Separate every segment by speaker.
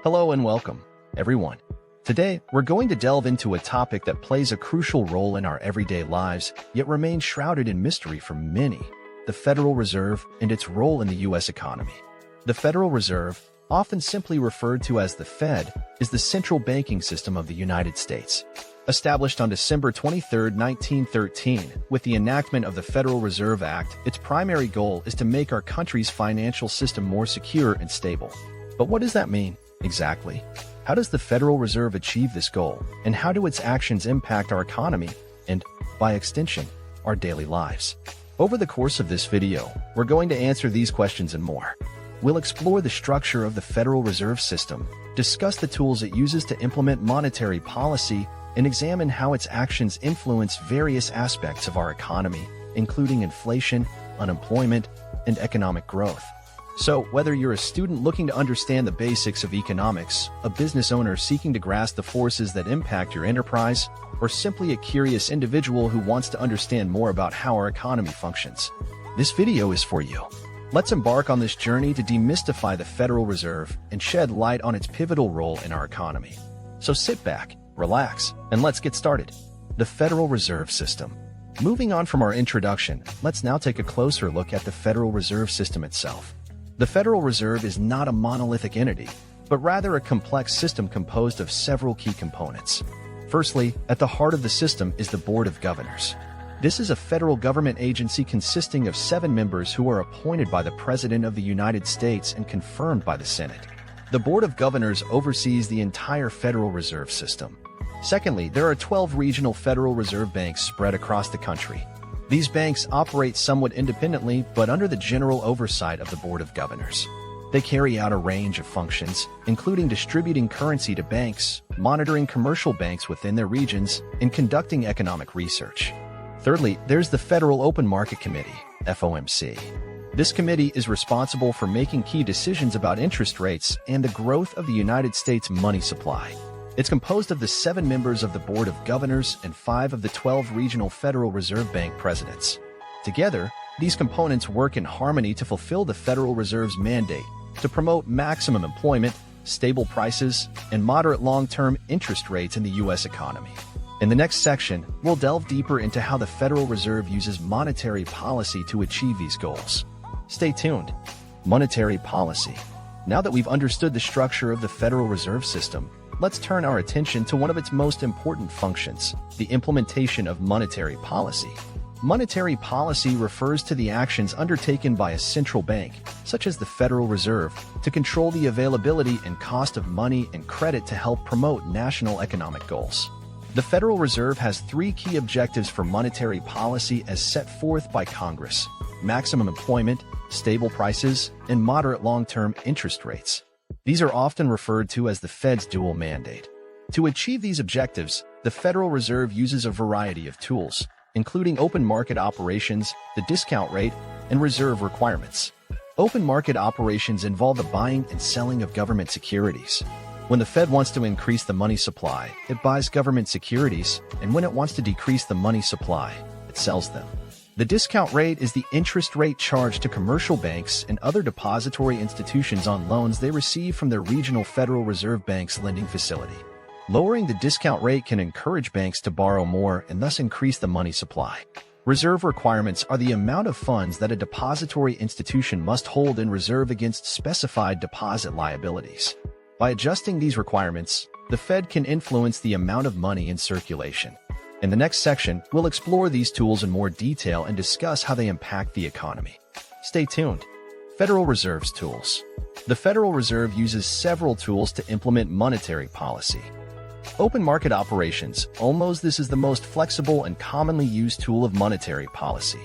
Speaker 1: Hello and welcome, everyone. Today, we're going to delve into a topic that plays a crucial role in our everyday lives, yet remains shrouded in mystery for many: the Federal Reserve and its role in the U.S. economy. The Federal Reserve, often simply referred to as the Fed, is the central banking system of the United States. Established on December 23, 1913, with the enactment of the Federal Reserve Act, its primary goal is to make our country's financial system more secure and stable. But what does that mean, exactly? How does the Federal Reserve achieve this goal, and how do its actions impact our economy and, by extension, our daily lives? Over the course of this video, we're going to answer these questions and more. We'll explore the structure of the Federal Reserve System, discuss the tools it uses to implement monetary policy, and examine how its actions influence various aspects of our economy, including inflation, unemployment, and economic growth. So, whether you're a student looking to understand the basics of economics, a business owner seeking to grasp the forces that impact your enterprise, or simply a curious individual who wants to understand more about how our economy functions, this video is for you. Let's embark on this journey to demystify the Federal Reserve and shed light on its pivotal role in our economy. So sit back, relax, and let's get started. The Federal Reserve System. Moving on from our introduction, let's now take a closer look at the Federal Reserve System itself. The Federal Reserve is not a monolithic entity, but rather a complex system composed of several key components. Firstly, at the heart of the system is the Board of Governors. This is a federal government agency consisting of 7 members who are appointed by the President of the United States and confirmed by the Senate. The Board of Governors oversees the entire Federal Reserve System. Secondly, there are 12 regional Federal Reserve banks spread across the country. These banks operate somewhat independently, but under the general oversight of the Board of Governors. They carry out a range of functions, including distributing currency to banks, monitoring commercial banks within their regions, and conducting economic research. Thirdly, there's the Federal Open Market Committee, FOMC. This committee is responsible for making key decisions about interest rates and the growth of the United States money supply. It's composed of the 7 members of the Board of Governors and 5 of the 12 regional Federal Reserve Bank presidents. Together, these components work in harmony to fulfill the Federal Reserve's mandate to promote maximum employment, stable prices, and moderate long-term interest rates in the U.S. economy. In the next section, we'll delve deeper into how the Federal Reserve uses monetary policy to achieve these goals. Stay tuned. Monetary policy. Now that we've understood the structure of the Federal Reserve System, let's turn our attention to one of its most important functions: the implementation of monetary policy. Monetary policy refers to the actions undertaken by a central bank, such as the Federal Reserve, to control the availability and cost of money and credit to help promote national economic goals. The Federal Reserve has 3 key objectives for monetary policy as set forth by Congress: maximum employment, stable prices, and moderate long-term interest rates. These are often referred to as the Fed's dual mandate. To achieve these objectives, the Federal Reserve uses a variety of tools, including open market operations, the discount rate, and reserve requirements. Open market operations involve the buying and selling of government securities. When the Fed wants to increase the money supply, it buys government securities, and when it wants to decrease the money supply, it sells them. The discount rate is the interest rate charged to commercial banks and other depository institutions on loans they receive from their regional Federal Reserve Bank's lending facility. Lowering the discount rate can encourage banks to borrow more and thus increase the money supply. Reserve requirements are the amount of funds that a depository institution must hold in reserve against specified deposit liabilities. By adjusting these requirements, the Fed can influence the amount of money in circulation. In the next section, we'll explore these tools in more detail and discuss how they impact the economy. Stay tuned. Federal Reserve's tools. The Federal Reserve uses several tools to implement monetary policy. Open market operations. This is the most flexible and commonly used tool of monetary policy.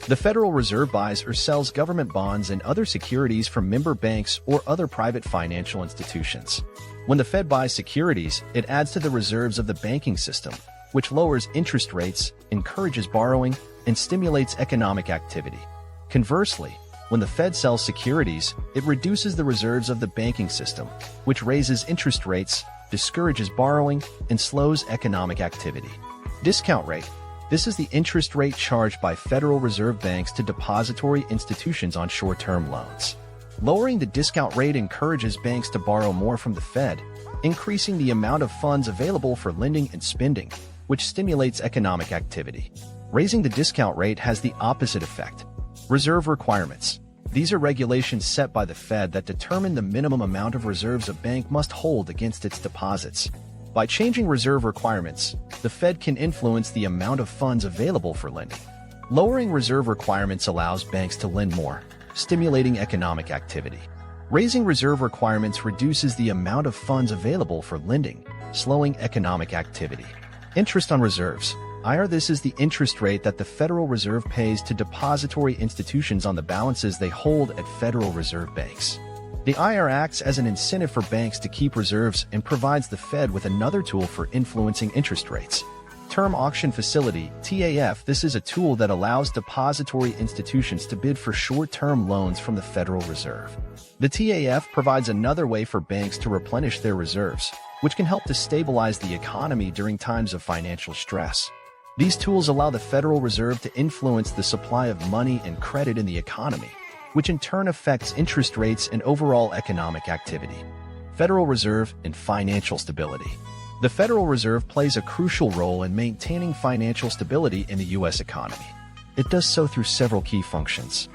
Speaker 1: The Federal Reserve buys or sells government bonds and other securities from member banks or other private financial institutions. When the Fed buys securities, it adds to the reserves of the banking system, which lowers interest rates, encourages borrowing, and stimulates economic activity. Conversely, when the Fed sells securities, it reduces the reserves of the banking system, which raises interest rates, discourages borrowing, and slows economic activity. Discount rate. This is the interest rate charged by Federal Reserve banks to depository institutions on short-term loans. Lowering the discount rate encourages banks to borrow more from the Fed, increasing the amount of funds available for lending and spending, which stimulates economic activity. Raising the discount rate has the opposite effect. Reserve requirements. These are regulations set by the Fed that determine the minimum amount of reserves a bank must hold against its deposits. By changing reserve requirements, the Fed can influence the amount of funds available for lending. Lowering reserve requirements allows banks to lend more, stimulating economic activity. Raising reserve requirements reduces the amount of funds available for lending, slowing economic activity. Interest on reserves. IR. This is the interest rate that the Federal Reserve pays to depository institutions on the balances they hold at Federal Reserve banks. The IR acts as an incentive for banks to keep reserves and provides the Fed with another tool for influencing interest rates. Term Auction Facility, TAF. This is a tool that allows depository institutions to bid for short-term loans from the Federal Reserve. The TAF provides another way for banks to replenish their reserves, which can help to stabilize the economy during times of financial stress. These tools allow the Federal Reserve to influence the supply of money and credit in the economy, which in turn affects interest rates and overall economic activity. Federal Reserve and financial stability. The Federal Reserve plays a crucial role in maintaining financial stability in the U.S. economy. It does so through several key functions.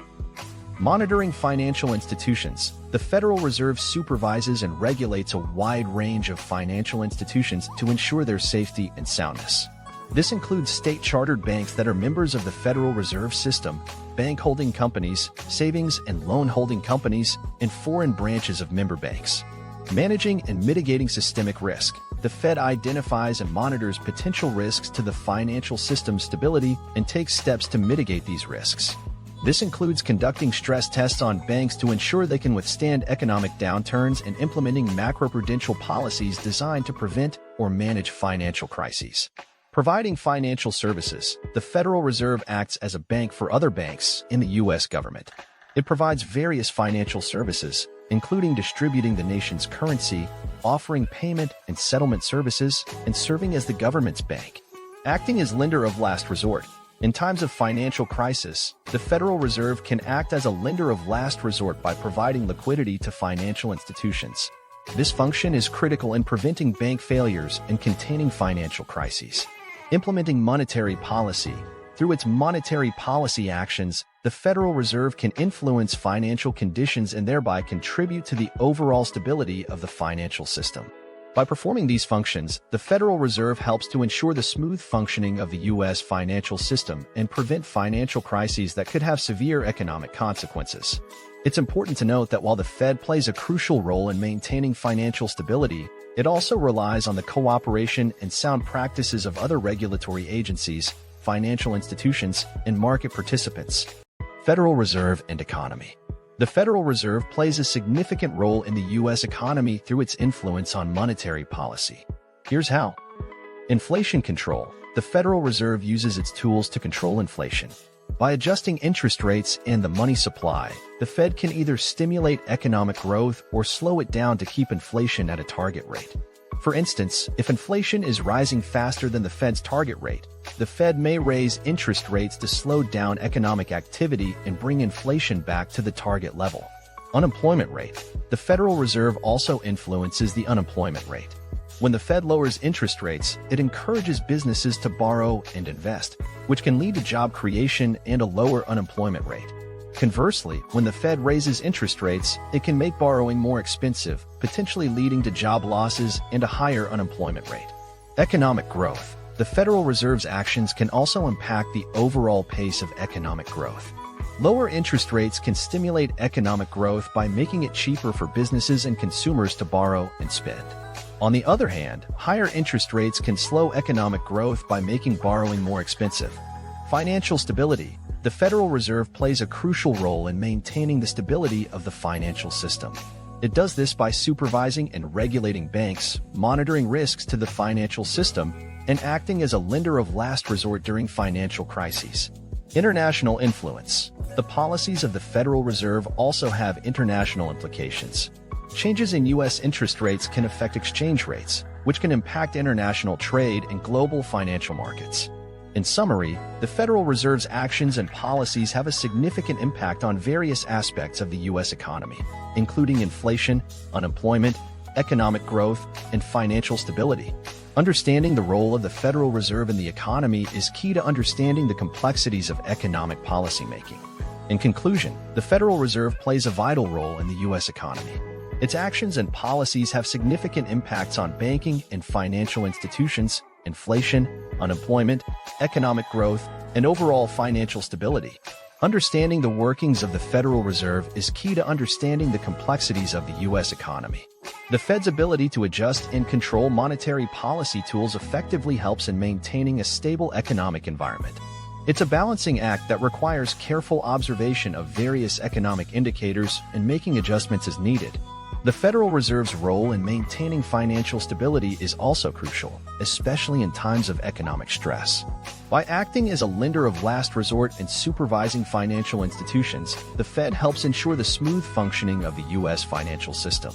Speaker 1: Monitoring financial institutions. The Federal Reserve supervises and regulates a wide range of financial institutions to ensure their safety and soundness. This includes state-chartered banks that are members of the Federal Reserve System, bank holding companies, savings and loan holding companies, and foreign branches of member banks. Managing and mitigating systemic risk. The Fed identifies and monitors potential risks to the financial system's stability and takes steps to mitigate these risks. This includes conducting stress tests on banks to ensure they can withstand economic downturns and implementing macroprudential policies designed to prevent or manage financial crises. Providing financial services. The Federal Reserve acts as a bank for other banks in the U.S. government. It provides various financial services, including distributing the nation's currency, offering payment and settlement services, and serving as the government's bank. Acting as lender of last resort. In times of financial crisis, the Federal Reserve can act as a lender of last resort by providing liquidity to financial institutions. This function is critical in preventing bank failures and containing financial crises. Implementing monetary policy. Through its monetary policy actions, the Federal Reserve can influence financial conditions and thereby contribute to the overall stability of the financial system. By performing these functions, the Federal Reserve helps to ensure the smooth functioning of the U.S. financial system and prevent financial crises that could have severe economic consequences. It's important to note that while the Fed plays a crucial role in maintaining financial stability, it also relies on the cooperation and sound practices of other regulatory agencies, financial institutions, and market participants. Federal Reserve and economy. The Federal Reserve plays a significant role in the U.S. economy through its influence on monetary policy. Here's how. Inflation control. The Federal Reserve uses its tools to control inflation. By adjusting interest rates and the money supply, the Fed can either stimulate economic growth or slow it down to keep inflation at a target rate. For instance, if inflation is rising faster than the Fed's target rate, the Fed may raise interest rates to slow down economic activity and bring inflation back to the target level. Unemployment rate. The Federal Reserve also influences the unemployment rate. When the Fed lowers interest rates, it encourages businesses to borrow and invest, which can lead to job creation and a lower unemployment rate. Conversely, when the Fed raises interest rates, it can make borrowing more expensive, potentially leading to job losses and a higher unemployment rate. Economic growth. The Federal Reserve's actions can also impact the overall pace of economic growth. Lower interest rates can stimulate economic growth by making it cheaper for businesses and consumers to borrow and spend. On the other hand, higher interest rates can slow economic growth by making borrowing more expensive. Financial stability. The Federal Reserve plays a crucial role in maintaining the stability of the financial system. It does this by supervising and regulating banks, monitoring risks to the financial system, and acting as a lender of last resort during financial crises. International influence. The policies of the Federal Reserve also have international implications. Changes in U.S. interest rates can affect exchange rates, which can impact international trade and global financial markets. In summary, the Federal Reserve's actions and policies have a significant impact on various aspects of the U.S. economy, including inflation, unemployment, economic growth, and financial stability. Understanding the role of the Federal Reserve in the economy is key to understanding the complexities of economic policymaking. In conclusion, the Federal Reserve plays a vital role in the U.S. economy. Its actions and policies have significant impacts on banking and financial institutions, inflation, unemployment, economic growth, and overall financial stability. Understanding the workings of the Federal Reserve is key to understanding the complexities of the U.S. economy. The Fed's ability to adjust and control monetary policy tools effectively helps in maintaining a stable economic environment. It's a balancing act that requires careful observation of various economic indicators and making adjustments as needed. The Federal Reserve's role in maintaining financial stability is also crucial, especially in times of economic stress. By acting as a lender of last resort and supervising financial institutions, the Fed helps ensure the smooth functioning of the U.S. financial system.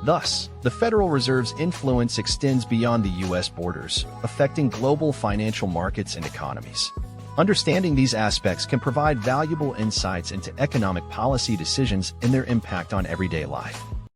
Speaker 1: Thus, the Federal Reserve's influence extends beyond the U.S. borders, affecting global financial markets and economies. Understanding these aspects can provide valuable insights into economic policy decisions and their impact on everyday life.